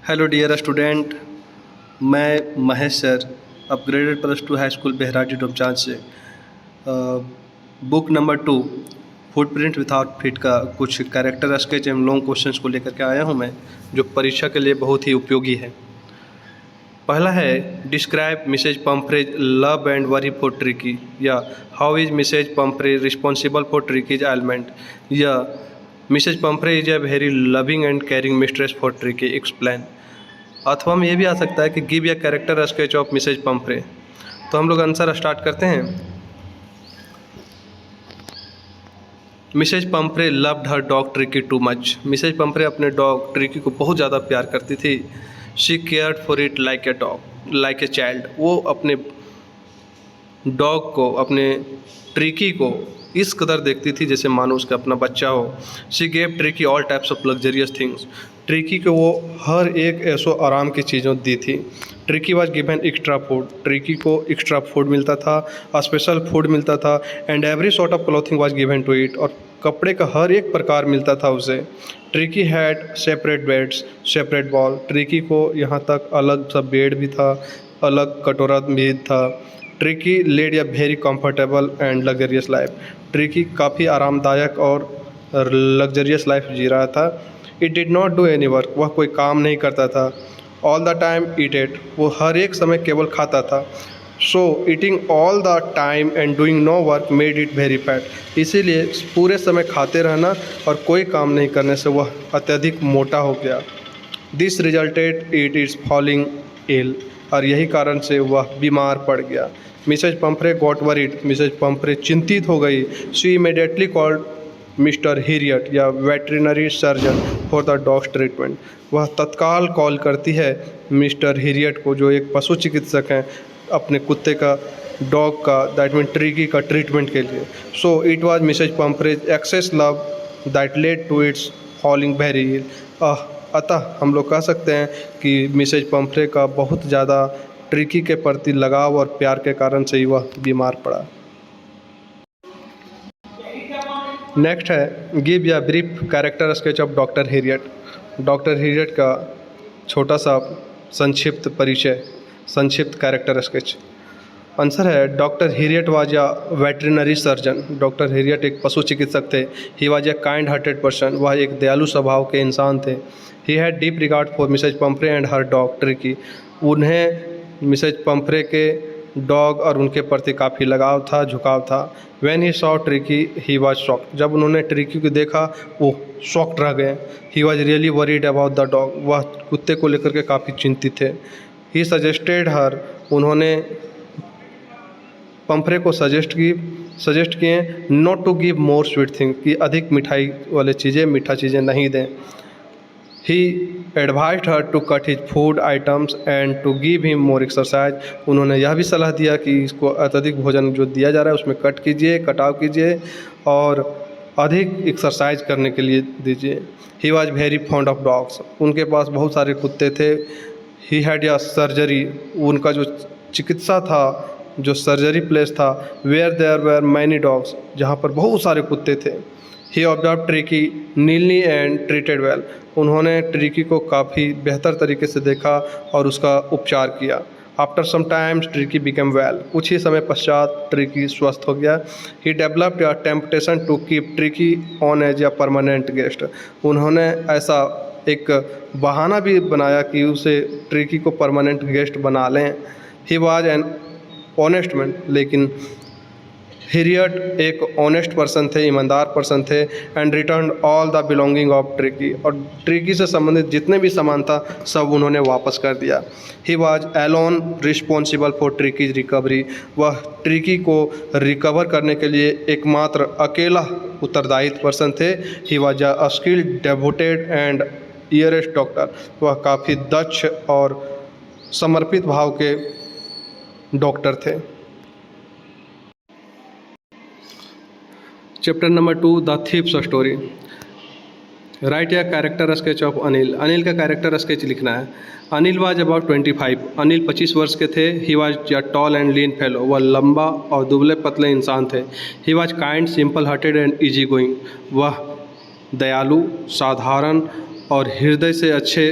Hello dear student, मैं Mahesh sir upgraded +2 high school Behrati Domchanch से book number 2 footprint without feet का कुछ कैरेक्टर स्केच एवं लॉन्ग क्वेश्चंस को लेकर के आया हूं मैं, जो परीक्षा के लिए बहुत ही उपयोगी है। पहला है describe Mrs Pumphrey's love and worry for Tricki, या how is Mrs Pumphrey responsible for Tricki's element, या Mrs Pumphrey is a very loving and caring mistress for Tricki explain. अथवा में ये भी आ सकता है कि गिव या character sketch of Mrs Pumphrey. तो हम लोग आंसर स्टार्ट करते हैं। Mrs Pumphrey loved her dog Tricky too much. Mrs Pumphrey अपने डॉग ट्रिकी को बहुत ज़्यादा प्यार करती थी। She cared for it like a dog, like a child. वो अपने डॉग को, अपने ट्रिकी को इस कदर देखती थी जैसे मानो उसका अपना बच्चा हो। She gave tricky all types of luxurious things. Tricky को वो हर एक ऐसो आराम की चीज़ों दी थी। Tricky was given extra food. Tricky को एक्स्ट्रा फूड मिलता था, स्पेशल फूड मिलता था। And every sort of clothing was given to it. और कपड़े का हर एक प्रकार मिलता था उसे। Tricky had separate beds, separate bowl. Tricky को यहाँ तक अलग सा बेड भी था, अलग कटोरा भी था। Tricki led a very comfortable and luxurious life. Tricki काफ़ी आरामदायक और लग्जरियस लाइफ जी रहा था। It did not do any work. वह कोई काम नहीं करता था। All the time eat it. वो हर एक समय केवल खाता था। So eating all the time and doing no work made it very fat. इसीलिए पूरे समय खाते रहना और कोई काम नहीं करने से वह अत्यधिक मोटा हो गया। This resulted it is falling ill. और यही कारण से वह बीमार पड़ गया। Mrs Pumphrey got worried. Mrs Pumphrey चिंतित हो गई। She immediately called Mr Herriot, a veterinary surgeon, for the dog's treatment. वह तत्काल कॉल करती है मिस्टर हिरियट को, जो एक पशु चिकित्सक हैं, अपने कुत्ते का, डॉग का, दैट मीन ट्रिकी का ट्रीटमेंट के लिए। So it was Mrs Pumphrey's excess love that led to its falling very ill. अतः हम लोग कह सकते हैं कि मिसेज पंफ्रे का बहुत ज़्यादा ट्रिकी के प्रति लगाव और प्यार के कारण से ही वह बीमार पड़ा। नेक्स्ट है give a brief character sketch of Dr Herriot. Dr Herriot का छोटा सा संक्षिप्त परिचय, संक्षिप्त कैरेक्टर स्केच। आंसर है Dr Herriot was a veterinary surgeon. Dr Herriot एक पशु चिकित्सक थे। He was a kind hearted person. वह एक दयालु स्वभाव के इंसान थे। He had deep regard for Mrs Pumphrey and her dog Tricki. उन्हें मिसेज पंफ्रे के डॉग और उनके प्रति काफ़ी लगाव था, झुकाव था। When he saw Tricki he was shocked. जब उन्होंने ट्रिकी को देखा वो शॉक्ड रह गए। He was really worried about the dog. वह कुत्ते को लेकर के काफ़ी चिंतित थे। He suggested her. उन्होंने पंफ्रे को सजेस्ट किए not to give more sweet thing, कि अधिक मिठाई वाले चीज़ें, मीठा चीज़ें नहीं दें। He advised her to cut his food items and to give him more exercise. उन्होंने यह भी सलाह दिया कि इसको अत्यधिक भोजन जो दिया जा रहा है उसमें कटाव कीजिए और अधिक एक्सरसाइज करने के लिए दीजिए। He was very fond of dogs. उनके पास बहुत सारे कुत्ते थे। He had a surgery. उनका जो चिकित्सा था, जो सर्जरी प्लेस था, where there were many dogs, जहाँ पर बहुत सारे कुत्ते थे। He observe Tricki keenly and treated well. उन्होंने ट्रिकी को काफ़ी बेहतर तरीके से देखा और उसका उपचार किया। After some times Tricki became well. कुछ ही समय पश्चात ट्रिकी स्वस्थ हो गया। He developed a temptation to keep Tricki on as a permanent guest. उन्होंने ऐसा एक बहाना भी बनाया कि उसे ट्रिकी को परमानेंट गेस्ट बना लें। He was an honest man. लेकिन हिरियट एक ऑनेस्ट पर्सन थे, ईमानदार पर्सन थे। And return all the belonging of tricky. और ट्रिकी से संबंधित जितने भी सामान था सब उन्होंने वापस कर दिया। He was alone responsible for Tricki's recovery. वह ट्रिकी को रिकवर करने के लिए एकमात्र अकेला उत्तरदायित्व पर्सन थे। He was a skilled, devoted and earnest doctor. वह काफ़ी दक्ष और समर्पित भाव के डॉक्टर थे। Chapter number 2 the thief's story. Write a character sketch of Anil. Anil का कैरेक्टर स्केच लिखना है। Anil was about 25। अनिल 25 वर्ष के थे। ही वाज या टॉल एंड लीन फेलो। वह लंबा और दुबले पतले इंसान थे। He was kind, simple hearted and easy going. वह दयालु, साधारण और हृदय से अच्छे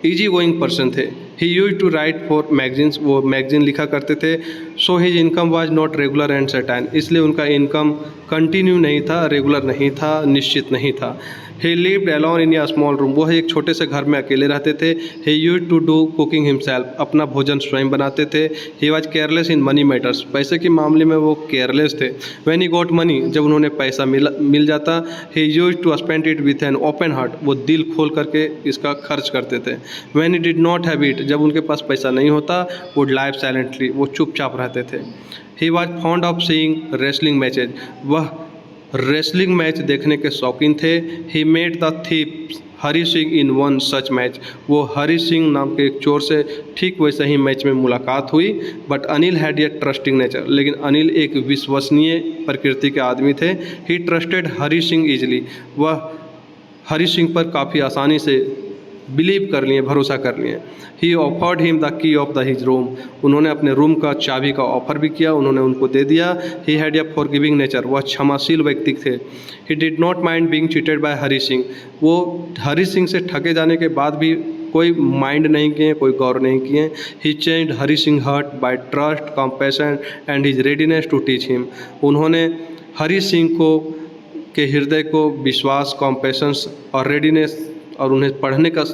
ईजी गोइंग पर्सन थे। He use to write for magazines, वो मैगजीन लिखा करते थे। So his income was not regular and certain, इसलिए उनका इनकम कंटिन्यू नहीं था, रेगुलर नहीं था, निश्चित नहीं था। He lived alone in a small room, वो एक छोटे से घर में अकेले रहते थे। He use to do cooking himself, अपना भोजन स्वयं बनाते थे। He was careless in money matters, पैसे के मामले में वो केयरलेस थे। व्हेन ही गॉट मनी, जब उन्होंने पैसा मिल जाता, he use to spend it with an open heart, वो दिल खोल करके इसका खर्च करते थे। When he did not have it, जब उनके पास पैसा नहीं होता, वुड लाइव साइलेंटली, वो चुपचाप रहते थे। He was fond of seeing wrestling matches, वह रेसलिंग मैच देखने के शौकीन थे। He met the thief Hari Singh in one such match, वो हरी सिंह नाम के एक चोर से ठीक वैसे ही मैच में मुलाकात हुई। But Anil had a trusting nature, लेकिन अनिल एक विश्वसनीय प्रकृति के आदमी थे। ही ट्रस्टेड हरी सिंह ईजिली, वह हरी सिंह पर काफ़ी आसानी से बिलीव कर लिए, भरोसा कर लिए। ही offered him the key of the his room, उन्होंने अपने रूम का चाबी का ऑफर भी किया, उन्होंने उनको दे दिया। He had a forgiving nature, वह क्षमाशील व्यक्ति थे। He did not mind being cheated by Hari Singh, वो हरी सिंह से ठगे जाने के बाद भी कोई माइंड नहीं किए, कोई गौर नहीं किए। He changed Hari Singh heart by trust, compassion and his readiness to teach him, उन्होंने हरी सिंह को के हृदय को विश्वास, कॉम्पैशंस और रेडीनेस और उन्हें पढ़ने का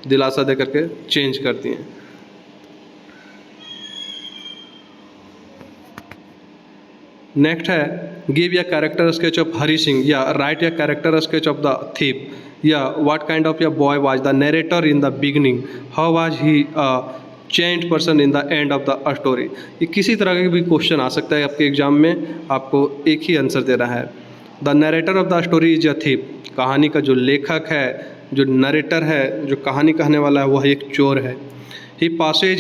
दिलासा दे करके चेंज करती हैं। नेक्स्ट है गिव या character sketch of Hari Singh, या right a character sketch of the thief, या व्हाट काइंड ऑफ या boy was the narrator in the beginning, how was he changed person in the end of the story. ये किसी तरह का भी question आ सकता है आपके एग्जाम में, आपको एक ही आंसर देना है। The narrator of the story is a thief, कहानी का जो लेखक है, जो नरेटर है, जो कहानी कहने वाला है, वह एक चोर है। He passes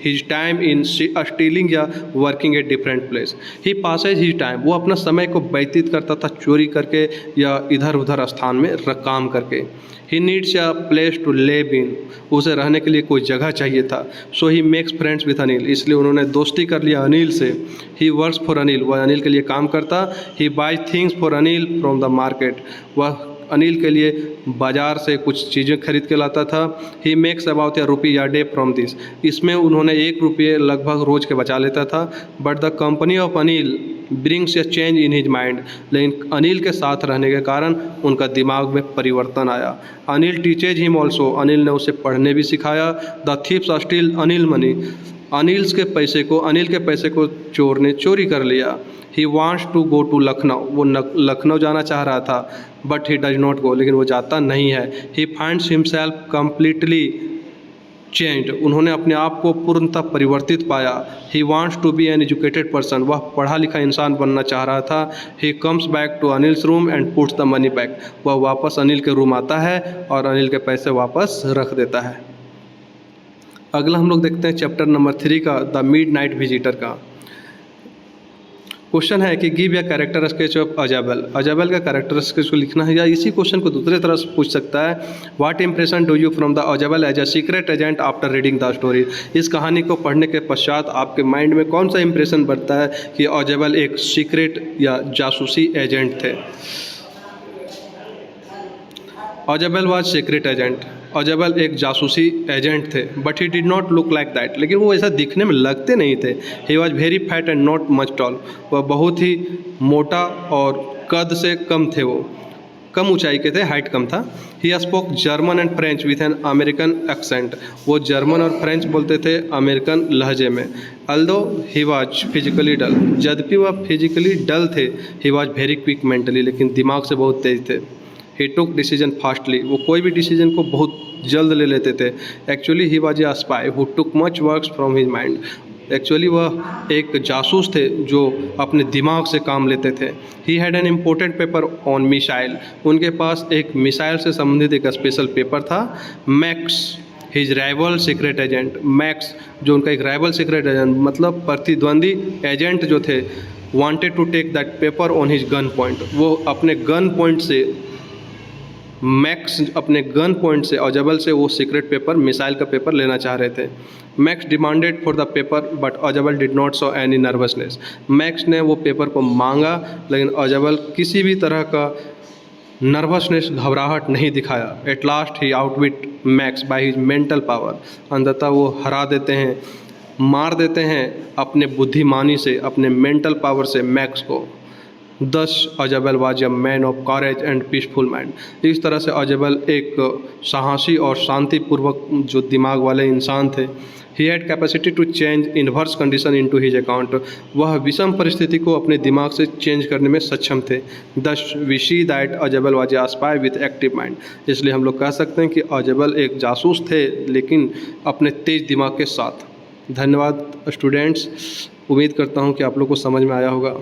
his time in stealing या working at different place, he passes his time, वो अपना समय को व्यतीत करता था चोरी करके या इधर उधर स्थान में काम करके। He needs a place to live in, उसे रहने के लिए कोई जगह चाहिए था। So he makes friends with Anil, इसलिए उन्होंने दोस्ती कर लिया अनिल से। ही वर्क्स फॉर अनिल, वह अनिल के लिए काम करता। He buy things for Anil from the market, वह अनिल के लिए बाज़ार से कुछ चीज़ें खरीद के लाता था। ही मेक्स अबाउट ए रुपी या डे फ्रॉम दिस, इसमें उन्होंने 1 रुपये लगभग रोज़ के बचा लेता था। But the company of Anil brings A change in his mind, लेकिन अनिल के साथ रहने के कारण उनका दिमाग में परिवर्तन आया। Anil teaches him also, Anil ने उसे पढ़ने भी सिखाया। The thieves are still Anil money, Anil के पैसे को चोर ने चोरी कर लिया। He wants to go to Lucknow, वो लखनऊ जाना चाह रहा था। But he does not go, लेकिन वो जाता नहीं है। He finds himself completely changed, उन्होंने अपने आप को पूर्णतः परिवर्तित पाया। He wants to be an educated person, वह पढ़ा लिखा इंसान बनना चाह रहा था। He comes back to Anil's room and puts the money back, वह वापस अनिल के रूम आता है और अनिल के पैसे वापस रख देता है। अगला हम लोग देखते हैं चैप्टर नंबर 3 का, द मिड नाइट विजिटर का। क्वेश्चन है कि गिव या कैरेक्टर स्केच ऑफ अजाबेल, अजाबेल का कैरेक्टर स्केच को लिखना है, या इसी क्वेश्चन को दूसरे तरह से पूछ सकता है, what impression do you from the Ausable as a secret agent after reading the story. इस कहानी को पढ़ने के पश्चात आपके माइंड में कौन सा इंप्रेशन बनता है कि अजाबेल एक सीक्रेट या जासूसी एजेंट थे। अजाबेल वाज सीक्रेट एजेंट, अजाबेल एक जासूसी एजेंट थे। But he did not look like that, लेकिन वो ऐसा दिखने में लगते नहीं थे। He was very fat and not much tall, वह बहुत ही मोटा और कद से कम थे, वो कम ऊंचाई के थे, हाइट कम था। He spoke German and French with an American accent, वो जर्मन और फ्रेंच बोलते थे अमेरिकन लहजे में। अल्दो ही वॉज फिजिकली डल, यद्यपि वह फिजिकली डल थे। He was very quick mentally, लेकिन दिमाग से बहुत तेज थे। ही टुक डिसीजन फास्टली, वो कोई भी डिसीजन को बहुत जल्द ले लेते थे। Actually he was a spy who took much works from his mind, actually वह एक जासूस थे जो अपने दिमाग से काम लेते थे। He had an important paper on missile, उनके पास एक मिसाइल से संबंधित एक स्पेशल पेपर था। Max his rival secret agent, max जो उनका एक राइवल सीक्रेट एजेंट मतलब प्रतिद्वंदी एजेंट जो थे, wanted to take that paper on his gun point, वो अपने गन पॉइंट से मैक्स अपने गन पॉइंट से अजाबेल से वो सीक्रेट पेपर, मिसाइल का पेपर लेना चाह रहे थे। Max demanded for the paper but Ausable did not show any nervousness, Max ने वो पेपर को मांगा लेकिन अजाबेल किसी भी तरह का नर्वसनेस, घबराहट नहीं दिखाया। At last he outwit max by his mental power. अंततः वो हरा देते हैं, मार देते हैं अपने बुद्धिमानी से, अपने मेंटल पावर से मैक्स को। Thus Ausable was a man of courage and peaceful mind. इस तरह से अजबल एक साहसी और शांतिपूर्वक जो दिमाग वाले इंसान थे। He had capacity to change inverse condition into his account. वह विषम परिस्थिति को अपने दिमाग से चेंज करने में सक्षम थे। Thus we see that Ausable was a spy with active mind. इसलिए हम लोग कह सकते हैं कि अजबल एक जासूस थे, लेकिन अपने तेज दिमाग के साथ। धन्यवाद स्टूडेंट्स, उम्मीद करता हूँ कि आप लोग को समझ में आया होगा।